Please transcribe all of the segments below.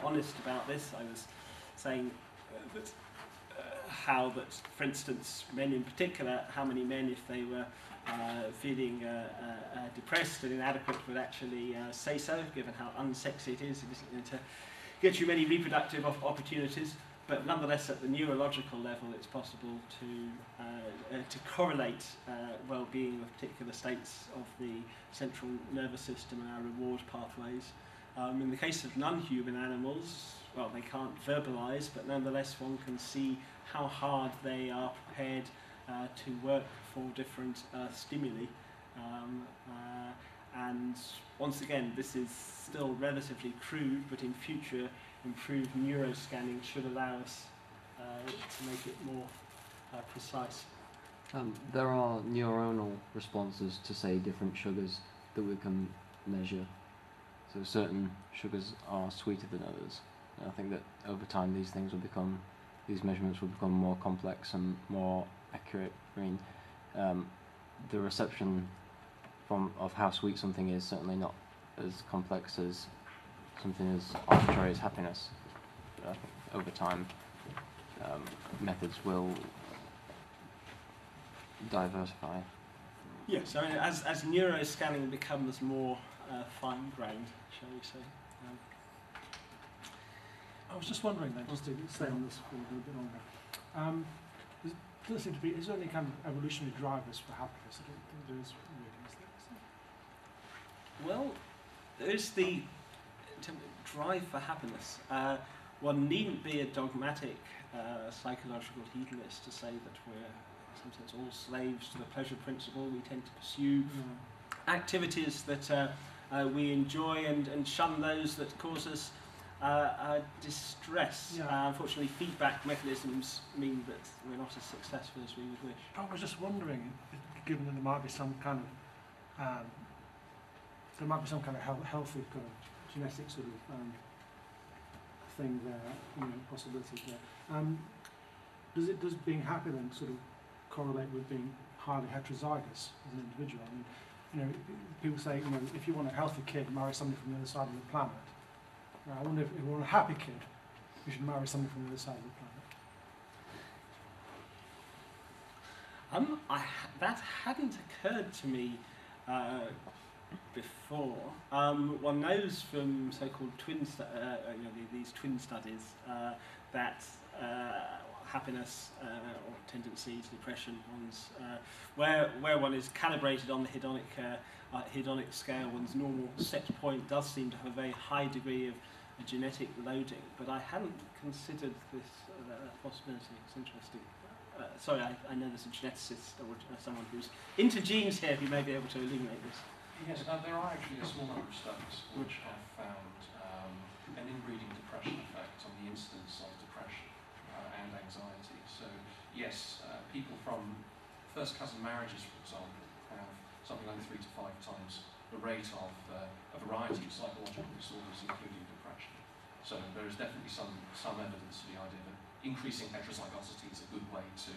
honest about this. I was saying that how that, for instance, men in particular, how many men, if they were feeling depressed and inadequate, would actually say so, given how unsexy it isn't going to get you many reproductive opportunities. But nonetheless, at the neurological level, it's possible to correlate well-being with particular states of the central nervous system and our reward pathways. In the case of non-human animals, well, they can't verbalise, but nonetheless one can see how hard they are prepared to work for different stimuli. And once again, this is still relatively crude, but in future improved neuroscanning should allow us to make it more precise. There are neuronal responses to, say, different sugars that we can measure. So certain sugars are sweeter than others. And I think that over time these measurements will become more complex and more accurate. I mean, the reception of how sweet something is certainly not as complex as something as arbitrary as happiness. But I think over time methods will diversify. Yes, I mean, as neuroscanning becomes more fine-grained, shall we say. I was just wondering then, just to stay on this for a little bit longer. There does seem to be, is there any kind of evolutionary drivers for happiness? I don't think there is really, is there? Well, there is the drive for happiness. One needn't be a dogmatic psychological hedonist to say that we're, in some sense, all slaves to the pleasure principle. We tend to pursue activities that we enjoy and shun those that cause us distress. Yeah. Unfortunately, feedback mechanisms mean that we're not as successful as we would wish. I was just wondering, given that there might be some kind of healthy kind of genetic sort of thing there, possibility there. Does being happy then sort of correlate with being highly heterozygous as an individual? I mean, people say, if you want a healthy kid, marry somebody from the other side of the planet. Now, I wonder if you want a happy kid, you should marry somebody from the other side of the planet. That hadn't occurred to me before. One knows from so-called these twin studies that happiness or tendencies, depression, where one is calibrated on the hedonic scale, one's normal set point does seem to have a very high degree of genetic loading. But I hadn't considered this possibility. It's interesting. Sorry, I know there's a geneticist or someone who's into genes here who may be able to illuminate this. Yes, there are actually a small number of studies which have found an inbreeding depression effect on the incidence of depression and anxiety. So yes, people from first cousin marriages, for example, have something like 3 to 5 times the rate of a variety of psychological disorders, including depression. So there is definitely some evidence for the idea that increasing heterozygosity is a good way to,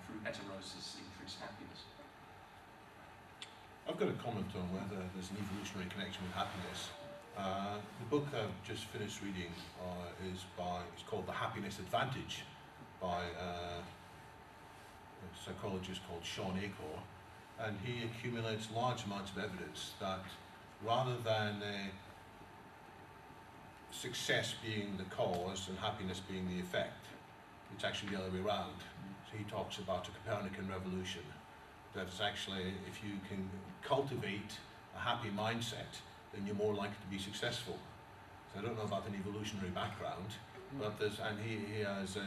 through heterosis, increase happiness. I've got a comment on whether there's an evolutionary connection with happiness. The book I've just finished reading it's called The Happiness Advantage by a psychologist called Sean Acor, and he accumulates large amounts of evidence that rather than success being the cause and happiness being the effect, it's actually the other way around. So he talks about a Copernican revolution. That is actually, if you can cultivate a happy mindset, then you're more likely to be successful. So I don't know about an evolutionary background, but he has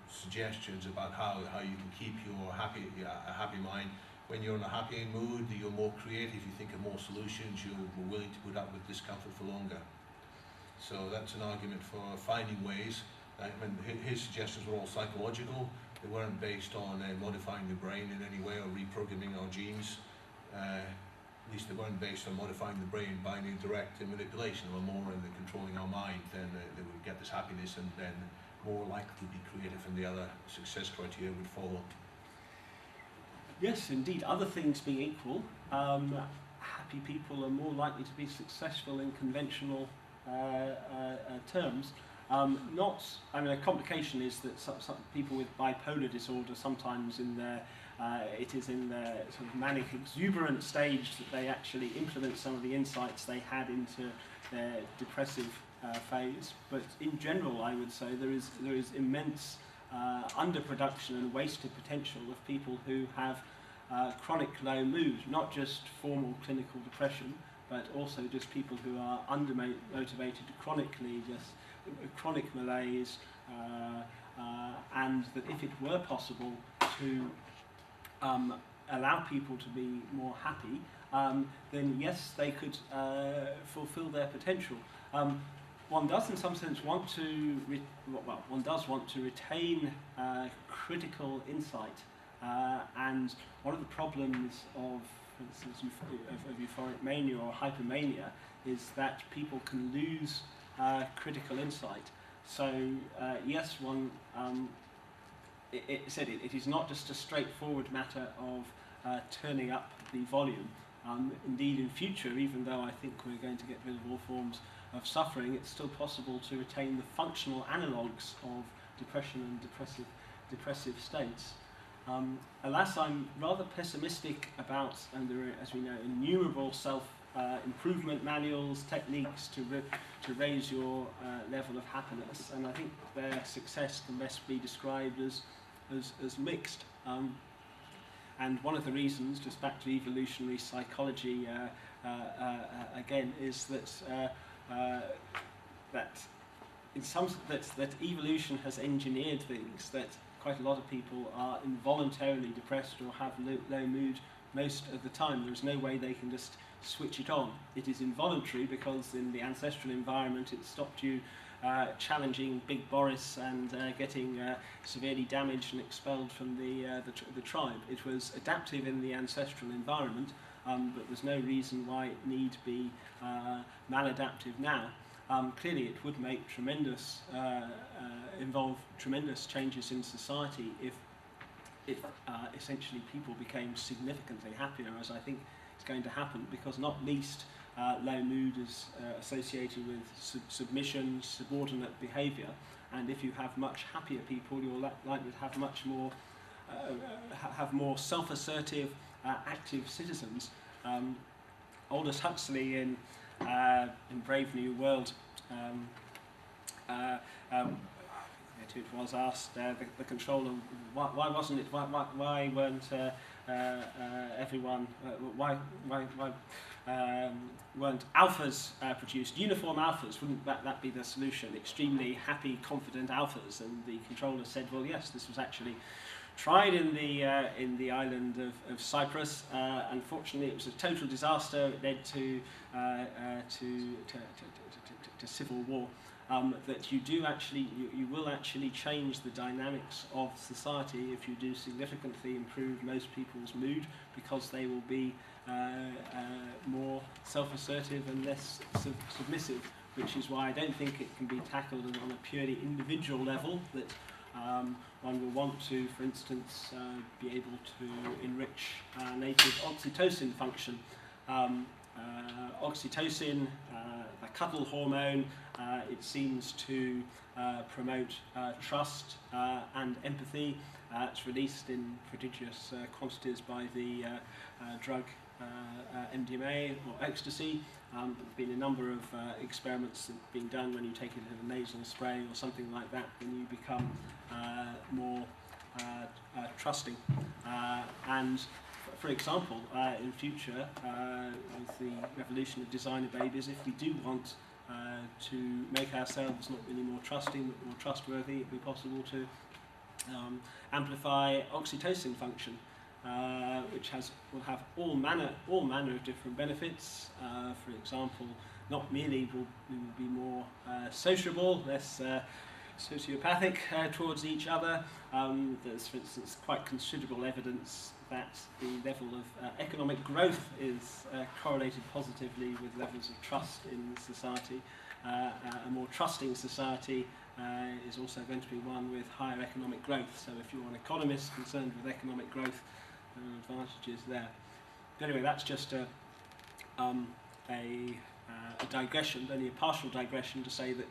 suggestions about how you can keep a happy mind. When you're in a happy mood, you're more creative, you think of more solutions, you're more willing to put up with discomfort for longer. So that's an argument for finding ways. His suggestions were all psychological. They weren't based on modifying the brain in any way or reprogramming our genes. At least they weren't based on modifying the brain by any direct manipulation, or more in the controlling our mind. Then they would get this happiness, and then more likely to be creative, and the other success criteria would follow. Yes, indeed. Other things being equal, happy people are more likely to be successful in conventional terms. A complication is that some people with bipolar disorder sometimes it is in their sort of manic exuberant stage that they actually implement some of the insights they had into their depressive phase. But in general, I would say there is immense underproduction and wasted potential of people who have chronic low mood, not just formal clinical depression, but also just people who are undermotivated chronically, just chronic malaise, and that if it were possible to allow people to be more happy, then yes, they could fulfill their potential. One does in some sense want to, one does want to retain critical insight, and one of the problems of, for instance, of euphoric mania or hypermania is that people can lose critical insight. So yes, it is not just a straightforward matter of turning up the volume. Indeed, in future, even though I think we're going to get rid of all forms of suffering, it's still possible to retain the functional analogues of depression and depressive states. Alas, I'm rather pessimistic about, and there are, as we know, innumerable self-improvement manuals, techniques to raise your level of happiness, and I think their success can best be described as mixed. And one of the reasons, just back to evolutionary psychology again, is that that evolution has engineered things that quite a lot of people are involuntarily depressed or have low mood most of the time. There's no way they can just switch it on. It is involuntary because in the ancestral environment it stopped you challenging Big Boris and getting severely damaged and expelled from the tribe. It was adaptive in the ancestral environment, but there's no reason why it need be maladaptive now. Clearly it would make involve tremendous changes in society if essentially people became significantly happier, as I think is going to happen, because not least low mood is associated with submission, subordinate behaviour, and if you have much happier people, you're likely to have much more have more self-assertive, active citizens. Aldous Huxley in Brave New World, it was asked the controller, why wasn't it? Why weren't everyone? Why weren't alphas produced? Uniform alphas, wouldn't that be the solution? Extremely happy, confident alphas. And the controller said, well, yes, this was actually tried in the island of Cyprus. Unfortunately, it was a total disaster. It led to civil war. That you will actually change the dynamics of society if you do significantly improve most people's mood, because they will be more self-assertive and less submissive, which is why I don't think it can be tackled on a purely individual level, that one will want to, for instance, be able to enrich native oxytocin function. Oxytocin, the cuddle hormone, it seems to promote trust and empathy. It's released in prodigious quantities by the drug MDMA or ecstasy. There have been a number of experiments that have been done when you take it in a nasal spray or something like that, then you become more trusting. And for example, in future, with the revolution of designer babies, if we do want to make ourselves not really more trusting but more trustworthy, it would be possible to amplify oxytocin function, which will have all manner of different benefits. For example, not merely will we be more sociable, less sociopathic towards each other. There's, for instance, quite considerable evidence that the level of economic growth is correlated positively with levels of trust in society. A more trusting society is also going to be one with higher economic growth. So if you're an economist concerned with economic growth, there are advantages there. But anyway, that's just a digression, only a partial digression, to say that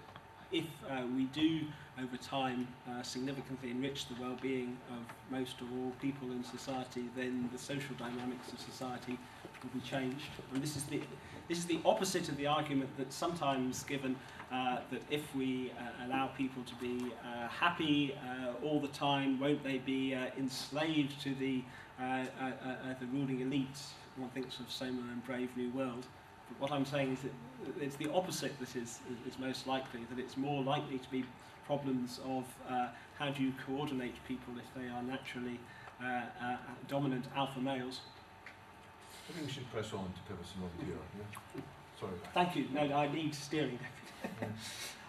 if we do over time significantly enrich the well-being of most or all people in society, then the social dynamics of society will be changed. And this is the opposite of the argument that's sometimes given, that if we allow people to be happy all the time, won't they be enslaved to the ruling elites? One thinks of Soma and Brave New World. But what I'm saying is that it's the opposite that is most likely, that it's more likely to be problems of how do you coordinate people if they are naturally dominant alpha males. I think we should press on to cover some of the yeah? Sorry. Thank you. No, I need steering.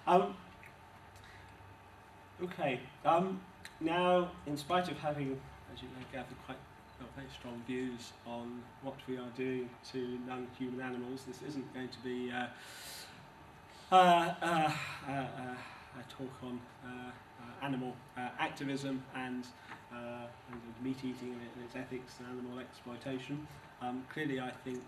Yeah. Okay. Now, in spite of having, as you may gather, quite very strong views on what we are doing to non-human animals, this isn't going to be a talk on animal activism and meat eating and its ethics and animal exploitation. Clearly, I think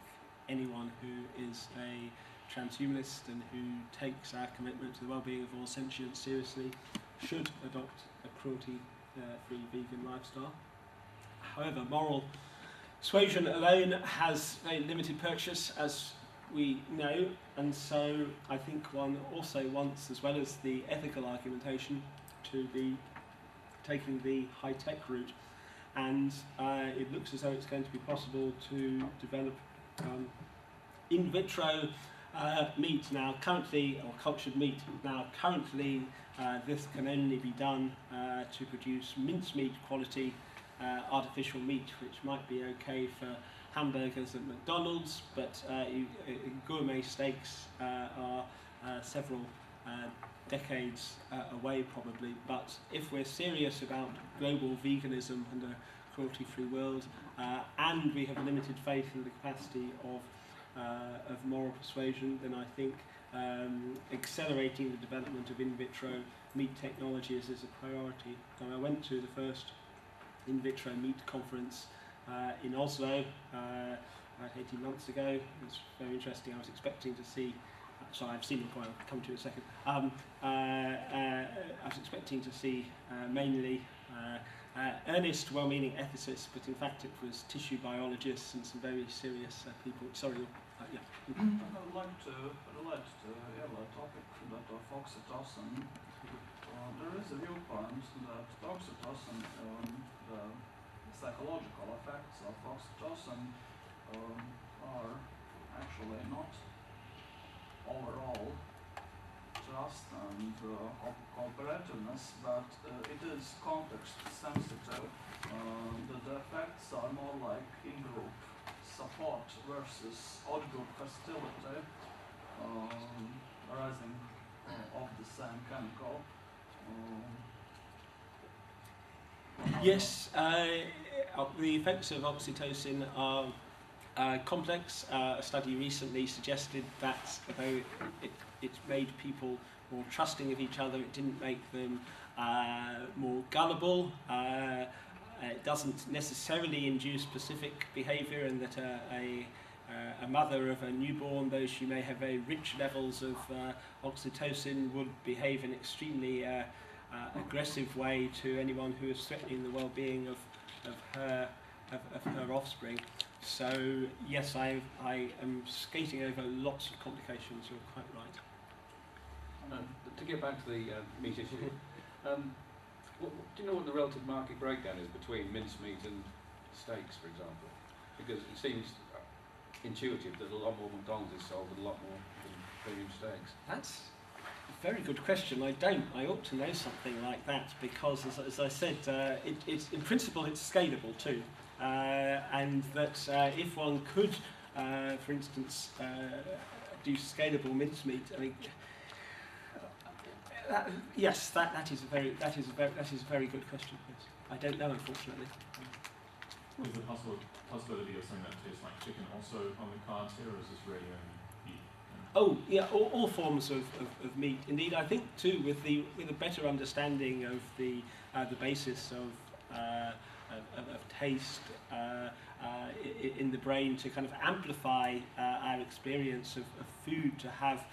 anyone who is a transhumanist and who takes our commitment to the well-being of all sentience seriously should adopt a cruelty-free vegan lifestyle. However, moral persuasion alone has very limited purchase, as we know, and so I think one also wants, as well as the ethical argumentation, to be taking the high-tech route. And it looks as though it's going to be possible to develop in vitro meat now currently, or cultured meat now currently. This can only be done to produce mincemeat quality artificial meat, which might be okay for hamburgers at McDonald's, but gourmet steaks are several decades away probably. But if we're serious about global veganism and a cruelty-free world, and we have limited faith in the capacity of moral persuasion, then I think accelerating the development of in vitro meat technologies is a priority. And I went to the first in vitro meat conference in Oslo about 18 months ago. It was very interesting. I was expecting to see, sorry, I've seen it quite, I'll come to it in a second. I was expecting to see mainly earnest, well-meaning ethicists, but in fact it was tissue biologists and some very serious people. Sorry, yeah. I'd like to relate to the topic that of oxytocin. There is a viewpoint that oxytocin, the psychological effects of oxytocin are actually not overall trust and cooperativeness, but it is context sensitive. The effects are more like in-group support versus out-group hostility arising of the same chemical. Yes, the effects of oxytocin are complex. A study recently suggested that although it made people more trusting of each other, it didn't make them more gullible. It doesn't necessarily induce specific behaviour, and that a mother of a newborn, though she may have very rich levels of oxytocin, would behave in an extremely aggressive way to anyone who is threatening the well-being of her offspring. So yes, I am skating over lots of complications. You're quite right. To get back to the meat issue, do you know what the relative market breakdown is between mincemeat and steaks, for example? Because it seems intuitive that a lot more McDonald's is sold and a lot more premium steaks. That's a very good question. I don't. I ought to know something like that, because, as I said, it's in principle it's scalable too, and that if one could, for instance, do scalable mincemeat, I mean. Yes, that is a very good question. Yes. I don't know, unfortunately. Is the possibility of something that tastes like chicken also on the cards here, or is this really only meat? Oh, yeah, all forms of meat. Indeed, I think too, with a better understanding of the basis of taste in the brain, to kind of amplify our experience of food, to have